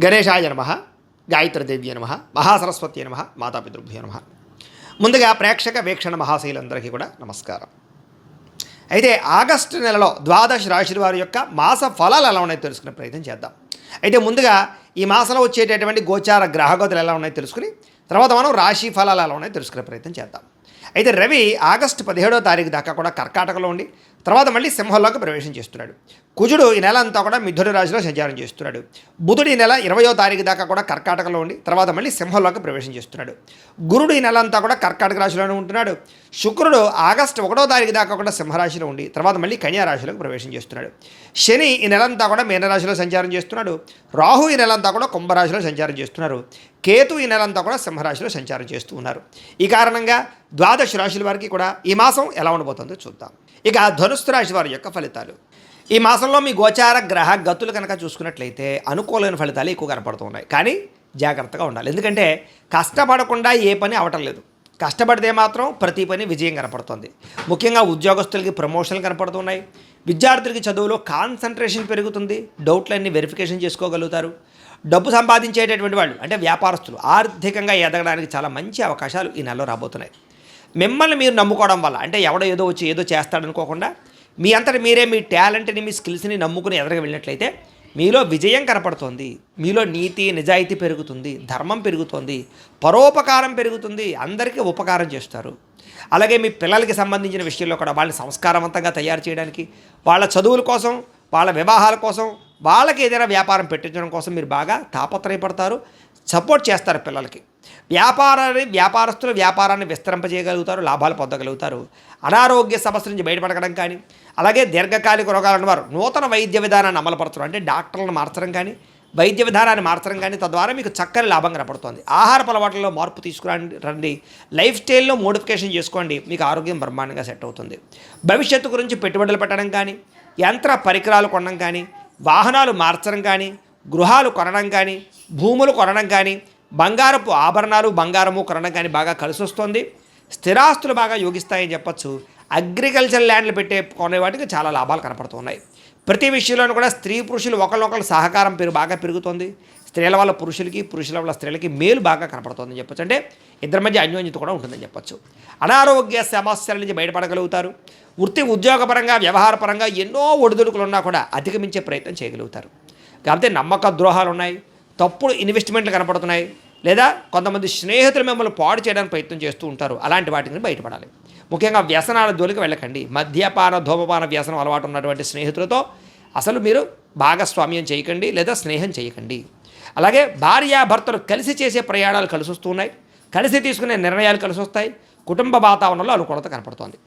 గణేశాయ నమః, గాయత్రీదేవ్య నమః, మహాసరస్వతి నమః, మాతాపితృభ్యో నమః. ముందుగా ప్రేక్షక వీక్షణ మహాశైలందరికీ కూడా నమస్కారం. అయితే ఆగస్టు నెలలో ద్వాదశ రాశి వారి యొక్క మాస ఫలాలు ఎలా ఉన్నాయో తెలుసుకునే ప్రయత్నం చేద్దాం. అయితే ముందుగా ఈ మాసంలో వచ్చేటటువంటి గోచార గ్రహగతులు ఎలా ఉన్నాయో తెలుసుకుని తర్వాత మనం రాశి ఫలాలు ఎలా ఉన్నాయో తెలుసుకునే ప్రయత్నం చేద్దాం. అయితే రవి ఆగస్టు 17వ తారీఖు దాకా కూడా కర్కాటకలో ఉండి తర్వాత మళ్ళీ సింహంలోకి ప్రవేశం చేస్తున్నాడు. కుజుడు ఈ నెల అంతా కూడా మిథున రాశిలో సంచారం చేస్తున్నాడు. బుధుడు ఈ నెల 20వ తారీఖు దాకా కూడా కర్కాటకలో ఉండి తర్వాత మళ్ళీ సింహంలోకి ప్రవేశం చేస్తున్నాడు. గురుడు ఈ నెల అంతా కూడా కర్కాటక రాశిలోనే ఉంటున్నాడు. శుక్రుడు ఆగస్టు 1వ తారీఖు దాకా కూడా సింహరాశిలో ఉండి తర్వాత మళ్ళీ కన్యా రాశిలోకి ప్రవేశం చేస్తున్నాడు. శని ఈ నెలంతా కూడా మీనరాశిలో సంచారం చేస్తున్నాడు. రాహు ఈ నెలంతా కూడా కుంభరాశిలో సంచారం చేస్తున్నారు. కేతు ఈ నెలంతా కూడా సింహరాశిలో సంచారం చేస్తూ ఉన్నారు. ఈ కారణంగా ద్వాదశ రాశుల వారికి కూడా ఈ మాసం ఎలా ఉండబోతుందో చూద్దాం. ఇక ధనుస్సు రాశి వారి యొక్క ఫలితాలు. ఈ మాసంలో మీ గోచార గ్రహ గతులు కనుక చూసుకున్నట్లయితే అనుకూలమైన ఫలితాలు ఎక్కువ కనపడుతూ ఉన్నాయి. కానీ జాగ్రత్తగా ఉండాలి. ఎందుకంటే కష్టపడకుండా ఏ పని అవటం లేదు. కష్టపడితే మాత్రం ప్రతి పని విజయం కనపడుతుంది. ముఖ్యంగా ఉద్యోగస్తులకి ప్రమోషన్లు కనపడుతున్నాయి. విద్యార్థులకి చదువులో కాన్సన్ట్రేషన్ పెరుగుతుంది. డౌట్లన్నీ వెరిఫికేషన్ చేసుకోగలుగుతారు. డబ్బు సంపాదించేటటువంటి వాళ్ళు అంటే వ్యాపారస్తులు ఆర్థికంగా ఎదగడానికి చాలా మంచి అవకాశాలు ఈ నెలలో రాబోతున్నాయి. మిమ్మల్ని మీరు నమ్ముకోవడం వల్ల అంటే ఎవడో ఏదో వచ్చి ఏదో చేస్తాడనుకోకుండా మీ అంతటి మీరే మీ టాలెంట్ని మీ స్కిల్స్ని నమ్ముకుని ఎదగ వెళ్ళినట్లయితే మీలో విజయం కనపడుతోంది. మీలో నీతి నిజాయితీ పెరుగుతుంది. ధర్మం పెరుగుతుంది. పరోపకారం పెరుగుతుంది. అందరికీ ఉపకారం చేస్తారు. అలాగే మీ పిల్లలకి సంబంధించిన విషయంలో కూడా వాళ్ళని సంస్కారవంతంగా తయారు చేయడానికి వాళ్ళ చదువుల కోసం వాళ్ళ వివాహాల కోసం వాళ్ళకి ఏదైనా వ్యాపారం పెట్టించడం కోసం మీరు బాగా తాపత్రయపడతారు. సపోర్ట్ చేస్తారు పిల్లలకి. వ్యాపారస్తులు వ్యాపారాన్ని విస్తరింపజేయగలుగుతారు. లాభాలు పొందగలుగుతారు. అనారోగ్య సమస్య నుంచి బయటపడడం కానీ అలాగే దీర్ఘకాలిక రోగాలు ఉన్నవారు నూతన వైద్య విధానాన్ని అమలుపరచడం అంటే డాక్టర్లను మార్చడం కానీ వైద్య విధానాన్ని మార్చడం కానీ తద్వారా మీకు చక్కని లాభం కనపడుతుంది. ఆహారపు అలవాట్లలో మార్పు తీసుకురండి. లైఫ్ స్టైల్లో మోడిఫికేషన్ చేసుకోండి. మీకు ఆరోగ్యం బ్రహ్మాండంగా సెట్ అవుతుంది. భవిష్యత్తు గురించి పెట్టుబడులు పెట్టడం కానీ యంత్ర పరికరాలు కొనడం కానీ వాహనాలు మార్చడం కానీ గృహాలు కొనడం కానీ భూములు కొనడం కానీ బంగారపు ఆభరణాలు బంగారము కొనడం కానీ బాగా కలిసి వస్తుంది. స్థిరాస్తులు బాగా యోగిస్తాయని చెప్పచ్చు. అగ్రికల్చర్ ల్యాండ్లు కొనే వాటికి చాలా లాభాలు కనపడుతున్నాయి. ప్రతి విషయంలోనూ కూడా స్త్రీ పురుషులు ఒకరినొకరు సహకారం బాగా పెరుగుతుంది. స్త్రీల వల్ల పురుషులకి పురుషుల వల్ల స్త్రీలకి మేలు బాగా కనపడుతుందని చెప్పచ్చు. అంటే ఇద్దరి మధ్య అన్యోన్యత కూడా ఉంటుందని చెప్పచ్చు. అనారోగ్య సమస్యల నుంచి బయటపడగలుగుతారు. వృత్తి ఉద్యోగపరంగా వ్యవహారపరంగా ఎన్నో ఒడిదుడుకులు ఉన్నా కూడా అధిగమించే ప్రయత్నం చేయగలుగుతారు. కాకపోతే నమ్మక ద్రోహాలు ఉన్నాయి. తప్పుడు ఇన్వెస్ట్మెంట్లు కనపడుతున్నాయి. లేదా కొంతమంది స్నేహితులు మిమ్మల్ని పాడు చేయడానికి ప్రయత్నం చేస్తూ ఉంటారు. అలాంటి వాటిని బయటపడాలి. ముఖ్యంగా వ్యసనాల జోలికి వెళ్ళకండి. మద్యపాన ధూమపాన వ్యసనం అలవాటు ఉన్నటువంటి స్నేహితులతో అసలు మీరు భాగస్వామ్యం చేయకండి లేదా స్నేహం చేయకండి. అలాగే భార్యాభర్తలు కలిసి చేసే ప్రయాణాలు కలిసి వస్తున్నాయి. కలిసి తీసుకునే నిర్ణయాలు కలిసి వస్తాయి. కుటుంబ వాతావరణంలో అనుకూలత కనపడుతోంది.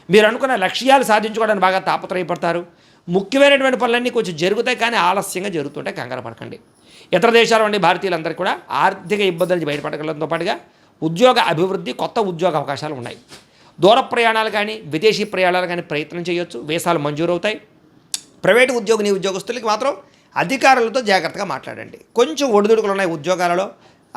మీరు అనుకున్న లక్ష్యాలు సాధించుకోవడానికి బాగా తాపత్రయపడతారు. ముఖ్యమైనటువంటి పనులన్నీ కొంచెం జరుగుతాయి కానీ ఆలస్యంగా జరుగుతుంటాయి. కంగారు పడకండి. ఇతర దేశాల నుండి భారతీయులందరికీ కూడా ఆర్థిక ఇబ్బందుల నుంచి బయటపడగలడంతో పాటుగా ఉద్యోగ అభివృద్ధి కొత్త ఉద్యోగ అవకాశాలు ఉన్నాయి. దూర ప్రయాణాలు కానీ విదేశీ ప్రయాణాలు కానీ ప్రయత్నం చేయొచ్చు. వీసాలు మంజూరవుతాయి. ప్రైవేటు ఉద్యోగస్తులకి మాత్రం అధికారులతో జాగ్రత్తగా మాట్లాడండి. కొంచెం ఒడిదుడుకులు ఉన్నాయి ఉద్యోగాలలో.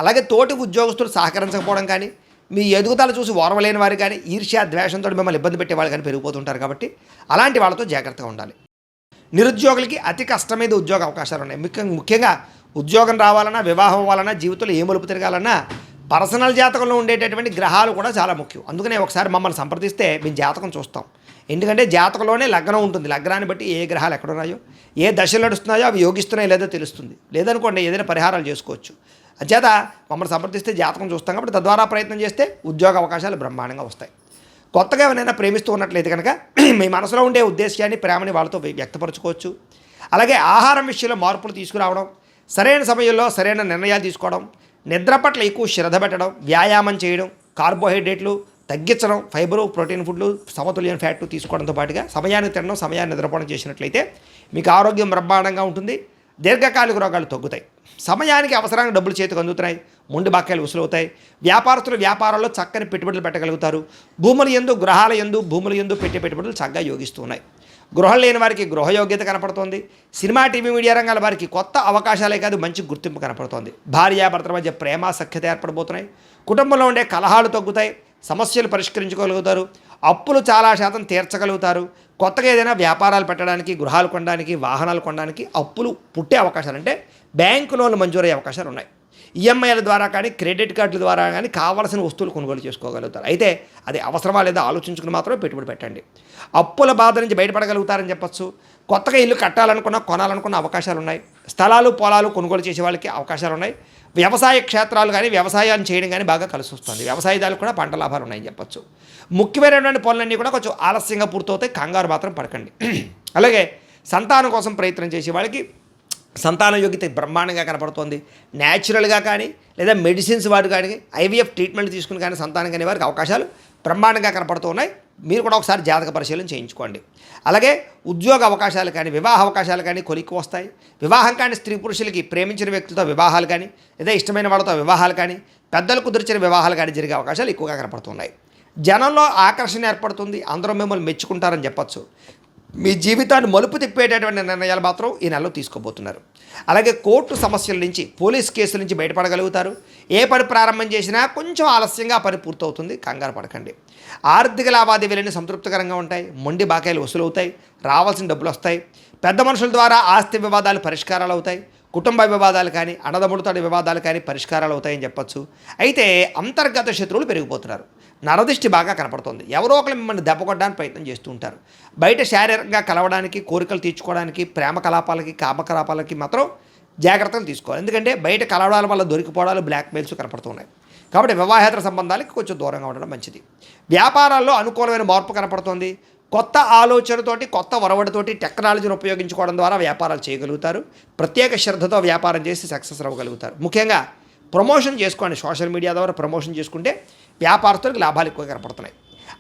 అలాగే తోటి ఉద్యోగస్తులు సహకరించకపోవడం కానీ మీ ఎదుగుదల చూసి ఓర్వలేని వారు కానీ ఈర్ష్య ద్వేషంతో మిమ్మల్ని ఇబ్బంది పెట్టే వాళ్ళు కానీ పెరిగిపోతుంటారు. కాబట్టి అలాంటి వాళ్ళతో జాగ్రత్తగా ఉండాలి. నిరుద్యోగులకి అతి కష్టమైన ఉద్యోగ అవకాశాలు ఉన్నాయి. ముఖ్యంగా ఉద్యోగం రావాలన్నా వివాహం అవ్వాలన్నా జీవితంలో ఏ మలుపు తిరగాలన్నా పర్సనల్ జాతకంలో ఉండేటటువంటి గ్రహాలు కూడా చాలా ముఖ్యం. అందుకనే ఒకసారి మమ్మల్ని సంప్రదిస్తే మేము జాతకం చూస్తాం. ఎందుకంటే జాతకంలోనే లగ్నం ఉంటుంది. లగ్నాన్ని బట్టి ఏ గ్రహాలు ఎక్కడున్నాయో ఏ దశలు నడుస్తున్నాయో అవి యోగిస్తున్నాయో లేదో తెలుస్తుంది. లేదనుకోండి ఏదైనా పరిహారాలు చేసుకోవచ్చు. అంచేత మమ్మల్ని సంప్రదిస్తే జాతకం చూస్తాం కాబట్టి తద్వారా ప్రయత్నం చేస్తే ఉద్యోగ అవకాశాలు బ్రహ్మాండంగా వస్తాయి. కొత్తగా ఎవరైనా ప్రేమిస్తూ ఉన్నట్లయితే కనుక మీ మనసులో ఉండే ఉద్దేశాన్ని ప్రేమని వాళ్ళతో వ్యక్తపరచుకోవచ్చు. అలాగే ఆహారం విషయంలో మార్పులు తీసుకురావడం, సరైన సమయంలో సరైన నిర్ణయాలు తీసుకోవడం, నిద్ర పట్ల ఎక్కువ శ్రద్ధ పెట్టడం, వ్యాయామం చేయడం, కార్బోహైడ్రేట్లు తగ్గించడం, ఫైబరు ప్రోటీన్ ఫుడ్లు సమతుల్యమైన ఫ్యాట్ తీసుకోవడంతో పాటుగా సమయానికి తినడం సమయాన్ని నిద్రపోవడం చేసినట్లయితే మీకు ఆరోగ్యం బ్రహ్మాండంగా ఉంటుంది. దీర్ఘకాలిక రోగాలు తగ్గుతాయి. సమయానికి అవసరానికి డబ్బులు చేతికి అందుతున్నాయి. మొండి బాక్యాలు వసూలవుతాయి. వ్యాపారస్తులు వ్యాపారాల్లో చక్కని పెట్టుబడులు పెట్టగలుగుతారు. భూముల యందు గ్రహాల యందు భూముల యందు పెట్టే పెట్టుబడులు చక్కగా యోగిస్తూ ఉన్నాయి. గృహం లేని వారికి గృహయోగ్యత కనపడుతోంది. సినిమా టీవీ మీడియా రంగాల వారికి కొత్త అవకాశాలే కాదు మంచి గుర్తింపు కనపడుతోంది. భార్యాభర్తల మధ్య ప్రేమ సఖ్యత ఏర్పడబోతున్నాయి. కుటుంబంలో ఉండే కలహాలు తగ్గుతాయి. సమస్యలు పరిష్కరించుకోగలుగుతారు. అప్పులు చాలా శాతం తీర్చగలుగుతారు. కొత్తగా ఏదైనా వ్యాపారాలు పెట్టడానికి, గృహాలు కొనడానికి, వాహనాలు కొనడానికి అప్పులు పుట్టే అవకాశాలు, అంటే బ్యాంకు లోన్లు మంజూరయ్యే అవకాశాలు ఉన్నాయి. ఈఎంఐల ద్వారా కానీ, క్రెడిట్ కార్డుల ద్వారా కానీ కావాల్సిన వస్తువులు కొనుగోలు చేసుకోగలుగుతారు. అయితే అది అవసరమా లేదా ఆలోచించుకుని మాత్రమే పెట్టుబడి పెట్టండి. అప్పుల బాధ నుంచి బయటపడగలుగుతారని చెప్పచ్చు. కొత్తగా ఇల్లు కట్టాలనుకున్న, కొనాలనుకున్న అవకాశాలు ఉన్నాయి. స్థలాలు, పొలాలు కొనుగోలు చేసే వాళ్ళకి అవకాశాలు ఉన్నాయి. వ్యవసాయ క్షేత్రాలు కానీ, వ్యవసాయాన్ని చేయడం కానీ బాగా కలిసి వస్తుంది. వ్యవసాయదారులకు కూడా పంట లాభాలు ఉన్నాయని చెప్పచ్చు. ముఖ్యమైనటువంటి పనులన్నీ కూడా కొంచెం ఆలస్యంగా పూర్తవుతాయి. కంగారు మాత్రం పడకండి. అలాగే సంతానం కోసం ప్రయత్నం చేసే వాళ్ళకి సంతాన యోగ్యత బ్రహ్మాండంగా కనపడుతోంది. న్యాచురల్గా కానీ లేదా మెడిసిన్స్ వాడు కానీ, ఐవీఎఫ్ ట్రీట్మెంట్ తీసుకుని కానీ సంతానం కానీ వారికి అవకాశాలు బ్రహ్మాండంగా కనపడుతూ ఉన్నాయి. మీరు కూడా ఒకసారి జాతక పరిశీలన చేయించుకోండి. అలాగే ఉద్యోగ అవకాశాలు కానీ, వివాహ అవకాశాలు కానీ కొలిక్కి వస్తాయి. వివాహం కానీ స్త్రీ పురుషులకి ప్రేమించిన వ్యక్తులతో వివాహాలు కానీ, లేదా ఇష్టమైన వాళ్ళతో వివాహాలు కానీ, పెద్దలు కుదిర్చిన వివాహాలు కానీ జరిగే అవకాశాలు ఎక్కువగా కనపడుతున్నాయి. జనంలో ఆకర్షణ ఏర్పడుతుంది. అందరూ మిమ్మల్ని మెచ్చుకుంటారని చెప్పచ్చు. మీ జీవితాన్ని మలుపు తిప్పేటటువంటి నిర్ణయాలు మాత్రం ఈ నెలలో తీసుకోబోతున్నారు. అలాగే కోర్టు సమస్యల నుంచి, పోలీస్ కేసుల నుంచి బయటపడగలుగుతారు. ఏ పని ప్రారంభం చేసినా కొంచెం ఆలస్యంగా ఆ పని పూర్తవుతుంది. కంగారు పడకండి. ఆర్థిక లావాదేవీలన్నీ సంతృప్తికరంగా ఉంటాయి. మొండి బాకాయలు వసూలవుతాయి. రావాల్సిన డబ్బులు వస్తాయి. పెద్ద మనుషుల ద్వారా ఆస్తి వివాదాలు పరిష్కారాలు అవుతాయి. కుటుంబ వివాదాలు కానీ, అన్నదమ్ములతోటి వివాదాలు కానీ పరిష్కారాలు అవుతాయని చెప్పచ్చు. అయితే అంతర్గత శత్రువులు పెరిగిపోతున్నారు. నరదిష్టి బాగా కనపడుతుంది. ఎవరో ఒకరు మిమ్మల్ని దెబ్బ కొట్టడానికి ప్రయత్నం చేస్తూ ఉంటారు. బయట శారీరకంగా కలవడానికి, కోరికలు తీర్చుకోవడానికి, ప్రేమ కలాపాలకి, కామకలాపాలకి మాత్రం జాగ్రత్తలు తీసుకోవాలి. ఎందుకంటే బయట కలవడాల వల్ల దొరికిపోవడాలు, బ్లాక్మెయిల్స్ కనపడుతున్నాయి. కాబట్టి వివాహేతర సంబంధాలకి కొంచెం దూరంగా ఉండడం మంచిది. వ్యాపారాల్లో అనుకూలమైన మార్పు కనపడుతోంది. కొత్త ఆలోచనతోటి, కొత్త ఒరవడితోటి టెక్నాలజీని ఉపయోగించుకోవడం ద్వారా వ్యాపారాలు చేయగలుగుతారు. ప్రత్యేక శ్రద్ధతో వ్యాపారం చేసి సక్సెస్ అవ్వగలుగుతారు. ముఖ్యంగా ప్రమోషన్ చేసుకోండి. సోషల్ మీడియా ద్వారా ప్రమోషన్ చేసుకుంటే వ్యాపారస్తులకు లాభాలు ఎక్కువ కనపడుతున్నాయి.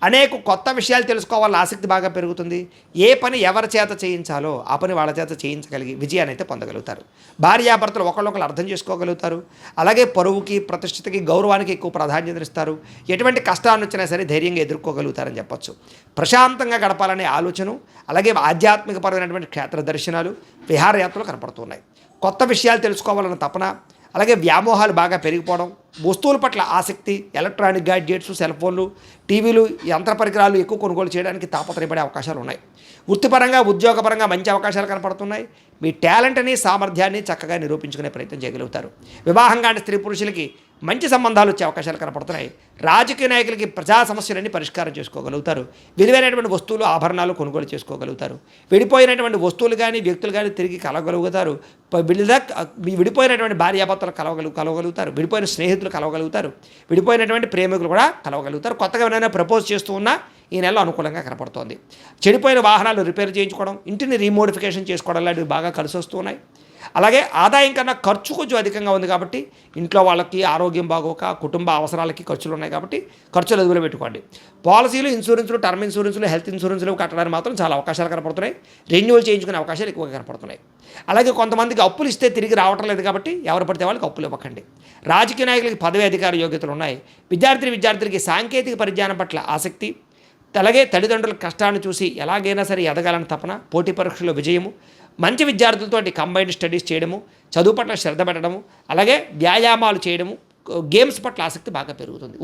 అనేక కొత్త విషయాలు తెలుసుకోవాలని ఆసక్తి బాగా పెరుగుతుంది. ఏ పని ఎవరి చేత చేయించాలో ఆ పని వాళ్ళ చేత చేయించగలిగి విజయాన్ని అయితే పొందగలుగుతారు. భార్యాభర్తలు ఒకళ్ళొకరు అర్థం చేసుకోగలుగుతారు. అలాగే పరువుకి, ప్రతిష్టతకి, గౌరవానికి ఎక్కువ ప్రాధాన్యతనిస్తారు. ఎటువంటి కష్టాన్ని వచ్చినా సరే ధైర్యంగా ఎదుర్కోగలుగుతారని చెప్పచ్చు. ప్రశాంతంగా గడపాలనే ఆలోచన, అలాగే ఆధ్యాత్మికపరమైనటువంటి క్షేత్ర దర్శనాలు, విహారయాత్రలు కనపడుతున్నాయి. కొత్త విషయాలు తెలుసుకోవాలన్న తపన, అలాగే వ్యామోహాలు బాగా పెరిగిపోవడం, వస్తువుల పట్ల ఆసక్తి, ఎలక్ట్రానిక్ గ్యాడ్జెట్స్, సెల్ ఫోన్లు, టీవీలు, యంత్ర పరికరాలు ఎక్కువ కొనుగోలు చేయడానికి తాపత్రయపడే అవకాశాలు ఉన్నాయి. వృత్తిపరంగా, ఉద్యోగపరంగా మంచి అవకాశాలు కనపడుతున్నాయి. మీ టాలెంట్ని, సామర్థ్యాన్ని చక్కగా నిరూపించుకునే ప్రయత్నం చేయగలుగుతారు. వివాహం కాని స్త్రీ పురుషులకి మంచి సంబంధాలు వచ్చే అవకాశాలు కనపడుతున్నాయి. రాజకీయ నాయకులకి ప్రజా సమస్యలన్నీ పరిష్కారం చేసుకోగలుగుతారు. విలువైనటువంటి వస్తువులు, ఆభరణాలు కొనుగోలు చేసుకోగలుగుతారు. విడిపోయినటువంటి వస్తువులు కానీ, వ్యక్తులు కానీ తిరిగి కలవగలుగుతారు. విడిపోయినటువంటి భార్యాభర్తలు కలవగలుగుతారు. విడిపోయిన స్నేహితులు కలవగలుగుతారు. విడిపోయినటువంటి ప్రేమికులు కూడా కలవగలుగుతారు. కొత్తగా ఎవరైనా ప్రపోజ్ చేస్తూ ఉన్నా ఈ నెలలో అనుకూలంగా కనపడుతోంది. చెడిపోయిన వాహనాలు రిపేర్ చేయించుకోవడం, ఇంటిని రీమోడిఫికేషన్ చేసుకోవడం లాంటివి బాగా కలిసి వస్తూ ఉన్నాయి. అలాగే ఆదాయం కన్నా ఖర్చు కొంచెం అధికంగా ఉంది కాబట్టి ఇంట్లో వాళ్ళకి ఆరోగ్యం బాగోక, కుటుంబ అవసరాలకి ఖర్చులు ఉన్నాయి కాబట్టి ఖర్చులు అదుపులో పెట్టుకోండి. పాలసీలు, ఇన్సూరెన్సులు, టర్మ్ ఇన్సూరెన్సులు, హెల్త్ ఇన్సూరెన్సులు కట్టడానికి మాత్రం చాలా అవకాశాలు కనపడుతున్నాయి. రెన్యువల్ చేయించుకునే అవకాశాలు ఎక్కువగా కనపడుతున్నాయి. అలాగే కొంతమందికి అప్పులు ఇస్తే తిరిగి రావటం లేదు కాబట్టి ఎవరు పడితే వాళ్ళకి అప్పులు ఇవ్వకండి. రాజకీయ నాయకులకి పదవి అధికార యోగ్యతలు ఉన్నాయి. విద్యార్థులకి సాంకేతిక పరిజ్ఞానం పట్ల ఆసక్తి, అలాగే తల్లిదండ్రుల కష్టాన్ని చూసి ఎలాగైనా సరే ఎదగాలని తపన, పోటీ పరీక్షల్లో విజయము, మంచి విద్యార్థులతోటి కంబైన్డ్ స్టడీస్ చేయడము, చదువు పట్ల శ్రద్ధ పెట్టడము, అలాగే వ్యాయామాలు చేయడము, గేమ్స్ పట్ల ఆసక్తి బాగా పెరుగుతుంది.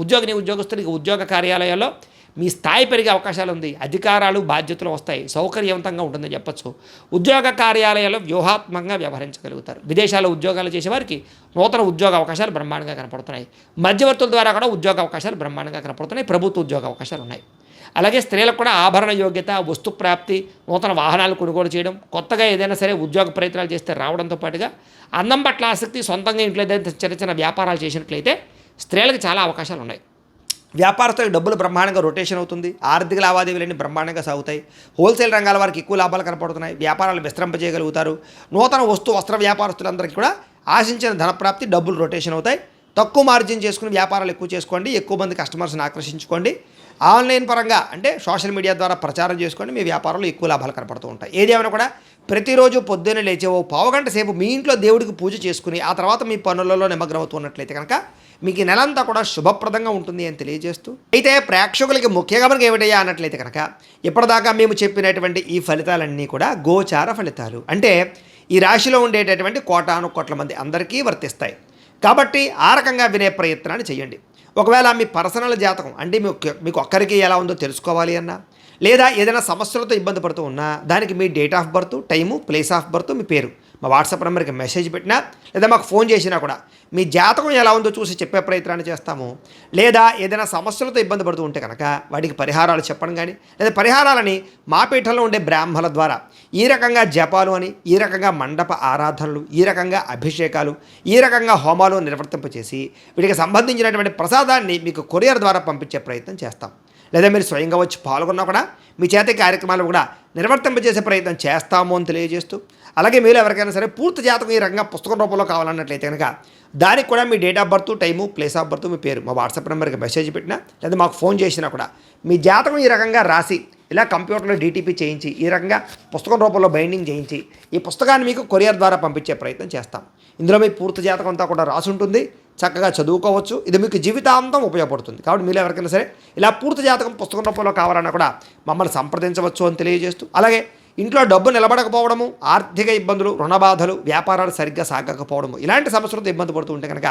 ఉద్యోగస్తులకి ఉద్యోగ కార్యాలయాల్లో మీ స్థాయి పెరిగే అవకాశాలు ఉంది. అధికారాలు, బాధ్యతలు వస్తాయి. సౌకర్యవంతంగా ఉంటుందని చెప్పచ్చు. ఉద్యోగ కార్యాలయాల్లో వ్యూహాత్మకంగా వ్యవహరించగలుగుతారు. విదేశాల్లో ఉద్యోగాలు చేసేవారికి నూతన ఉద్యోగ అవకాశాలు బ్రహ్మాండంగా కనపడుతున్నాయి. మధ్యవర్తుల ద్వారా కూడా ఉద్యోగ అవకాశాలు బ్రహ్మాండంగా కనపడుతున్నాయి. ప్రభుత్వ ఉద్యోగ అవకాశాలు ఉన్నాయి. అలాగే స్త్రీలకు కూడా ఆభరణ యోగ్యత, వస్తు ప్రాప్తి, నూతన వాహనాలు కొనుగోలు చేయడం, కొత్తగా ఏదైనా సరే ఉద్యోగ ప్రయత్నాలు చేస్తే రావడంతో పాటుగా అందం పట్ల ఆసక్తి, సొంతంగా ఇంట్లో ఏదైతే చిన్న చిన్న వ్యాపారాలు చేసినట్లయితే స్త్రీలకు చాలా అవకాశాలు ఉన్నాయి. వ్యాపారస్తులకు డబ్బులు బ్రహ్మాండంగా రొటేషన్ అవుతుంది. ఆర్థిక లావాదేవీలన్నీ బ్రహ్మాండంగా సాగుతాయి. హోల్సేల్ రంగాల వారికి ఎక్కువ లాభాలు కనపడుతున్నాయి. వ్యాపారాలు విస్తరింపజేయగలుగుతారు. నూతన వస్త్ర వ్యాపారస్తులందరికీ కూడా ఆశించిన ధనప్రాప్తి, డబ్బులు రొటేషన్ అవుతాయి. తక్కువ మార్జిన్ చేసుకుని వ్యాపారాలు ఎక్కువ చేసుకోండి. ఎక్కువ మంది కస్టమర్స్ని ఆకర్షించుకోండి. ఆన్లైన్ పరంగా అంటే సోషల్ మీడియా ద్వారా ప్రచారం చేసుకోండి. మీ వ్యాపారంలో ఎక్కువ లాభాలు కనపడుతూ ఉంటాయి. ఏదేమైనా కూడా ప్రతిరోజు పొద్దున్నే లేచే ఓ పావుగంట సేపు మీ ఇంట్లో దేవుడికి పూజ చేసుకుని ఆ తర్వాత మీ పనులలో నిమగ్నమవుతున్నట్లయితే కనుక మీకు ఈ నెలంతా కూడా శుభప్రదంగా ఉంటుంది అని తెలియజేస్తూ, అయితే ప్రేక్షకులకి ముఖ్యంగా మనకి ఏమిటయ్యా అన్నట్లయితే కనుక ఇప్పటిదాకా మేము చెప్పినటువంటి ఈ ఫలితాలన్నీ కూడా గోచార ఫలితాలు, అంటే ఈ రాశిలో ఉండేటటువంటి కోటాను కోట్ల మంది అందరికీ వర్తిస్తాయి. కాబట్టి ఆ రకంగా వినే ప్రయత్నాన్ని చేయండి. ఒకవేళ మీ పర్సనల్ జాతకం అంటే మీకు ఒక్కరికి ఎలా ఉందో తెలుసుకోవాలి అన్నా, లేదా ఏదైనా సమస్యలతో ఇబ్బంది పడుతూ ఉన్నా దానికి మీ date of birth, time, place of birth, మీ పేరు మా వాట్సాప్ నెంబర్కి మెసేజ్ పెట్టినా లేదా మాకు ఫోన్ చేసినా కూడా మీ జాతకం ఎలా ఉందో చూసి చెప్పే ప్రయత్నాన్ని చేస్తాము. లేదా ఏదైనా సమస్యలతో ఇబ్బంది పడుతూ ఉంటే కనుక వాటికి పరిహారాలు చెప్పడం కానీ, లేదా పరిహారాలని మా పీఠంలో ఉండే బ్రాహ్మణుల ద్వారా ఈ రకంగా జపాలు అని, ఈ రకంగా మండప ఆరాధనలు, ఈ రకంగా అభిషేకాలు, ఈ రకంగా హోమాలు నిర్వర్తింపచేసి వీటికి సంబంధించినటువంటి ప్రసాదాన్ని మీకు కొరియర్ ద్వారా పంపించే ప్రయత్నం చేస్తాం. లేదా మీరు స్వయంగా వచ్చి పాల్గొన్నా కూడా మీ చేత కార్యక్రమాలు కూడా నిర్వర్తింపజేసే ప్రయత్నం చేస్తాము అని తెలియజేస్తూ, అలాగే మీరు ఎవరికైనా సరే పూర్తి జాతకం ఈ రకంగా పుస్తకం రూపంలో కావాలన్నట్లయితే కనుక దానికి కూడా మీ date of birth, time, place of birth, మీ పేరు మా వాట్సాప్ నెంబర్కి మెసేజ్ పెట్టినా లేదా మాకు ఫోన్ చేసినా కూడా మీ జాతకం ఈ రకంగా రాసి ఇలా కంప్యూటర్లో డీటీపీ చేయించి ఈ రకంగా పుస్తకం రూపంలో బైండింగ్ చేయించి ఈ పుస్తకాన్ని మీకు కొరియర్ ద్వారా పంపించే ప్రయత్నం చేస్తాం. ఇందులో మీ పూర్తి జాతకం అంతా కూడా రాసి ఉంటుంది, చక్కగా చదువుకోవచ్చు. ఇది మీకు జీవితాంతం ఉపయోగపడుతుంది. కాబట్టి మీరు ఎవరికైనా సరే ఇలా పూర్తి జాతకం పుస్తకం రూపంలో కావాలన్నా కూడా మమ్మల్ని సంప్రదించవచ్చు అని తెలియజేస్తూ, అలాగే ఇంట్లో డబ్బు నిలబడకపోవడము, ఆర్థిక ఇబ్బందులు, రుణ బాధలు, వ్యాపారాలు సరిగ్గా సాగకపోవడము, ఇలాంటి సమస్యలతో ఇబ్బంది పడుతూ ఉంటే కనుక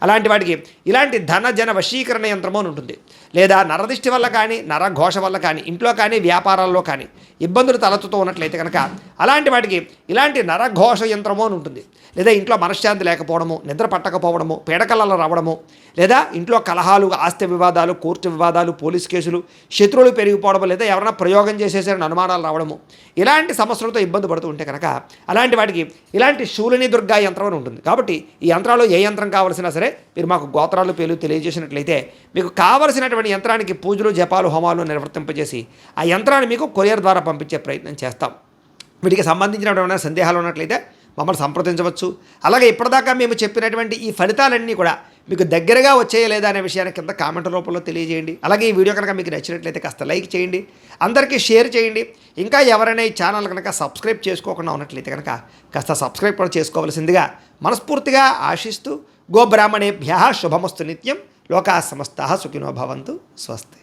అలాంటి వాటికి ఇలాంటి ధన జన వశీకరణ యంత్రము అని ఉంటుంది. లేదా నరదిష్టి వల్ల కానీ, నరఘోష వల్ల కానీ, ఇంట్లో కానీ వ్యాపారాల్లో కానీ ఇబ్బందులు తలెత్తుతూ ఉన్నట్లయితే కనుక అలాంటి వాటికి ఇలాంటి నరఘోష యంత్రము అని ఉంటుంది. లేదా ఇంట్లో మనశ్శాంతి లేకపోవడము, నిద్ర పట్టకపోవడము, పీడకలలు రావడము, లేదా ఇంట్లో కలహాలు, ఆస్తి వివాదాలు, కోర్టు వివాదాలు, పోలీస్ కేసులు, శత్రువులు పెరిగిపోవడము, లేదా ఎవరైనా ప్రయోగం చేసేసారని అనుమానాలు రావడము, ఇలాంటి సమస్యలతో ఇబ్బంది పడుతూ ఉంటే కనుక అలాంటి వాటికి ఇలాంటి శూలిని దుర్గా యంత్రం అని ఉంటుంది. కాబట్టి ఈ యంత్రాలు ఏ యంత్రం కావాల్సినా సరే మీరు మాకు గోత్రాలు పేర్లు తెలియజేసినట్లయితే మీకు కావలసినటువంటి యంత్రానికి పూజలు, జపాలు, హోమాలు నిర్వర్తింపజేసి ఆ యంత్రాన్ని మీకు కొరియర్ ద్వారా పంపించే ప్రయత్నం చేస్తాం. వీటికి సంబంధించినటువంటి సందేహాలు ఉన్నట్లయితే మమ్మల్ని సంప్రదించవచ్చు. అలాగే ఇప్పటిదాకా మేము చెప్పినటువంటి ఈ ఫలితాలన్నీ కూడా మీకు దగ్గరగా వచ్చాయా లేదా అనే విషయాన్ని కింద కామెంట్ రూపంలో తెలియజేయండి. అలాగే ఈ వీడియో కనుక మీకు నచ్చినట్లయితే కాస్త లైక్ చేయండి, అందరికీ షేర్ చేయండి. ఇంకా ఎవరైనా ఈ ఛానల్ కనుక సబ్స్క్రైబ్ చేసుకోకుండా ఉన్నట్లయితే కనుక కాస్త సబ్స్క్రైబ్ కూడా చేసుకోవాల్సిందిగా మనస్ఫూర్తిగా ఆశిస్తూ, గోబ్రాహ్మణేభ్యః శుభమస్తు నిత్యం, లోకాः సమస్తాः సుఖినో భవంతు. స్వస్తి.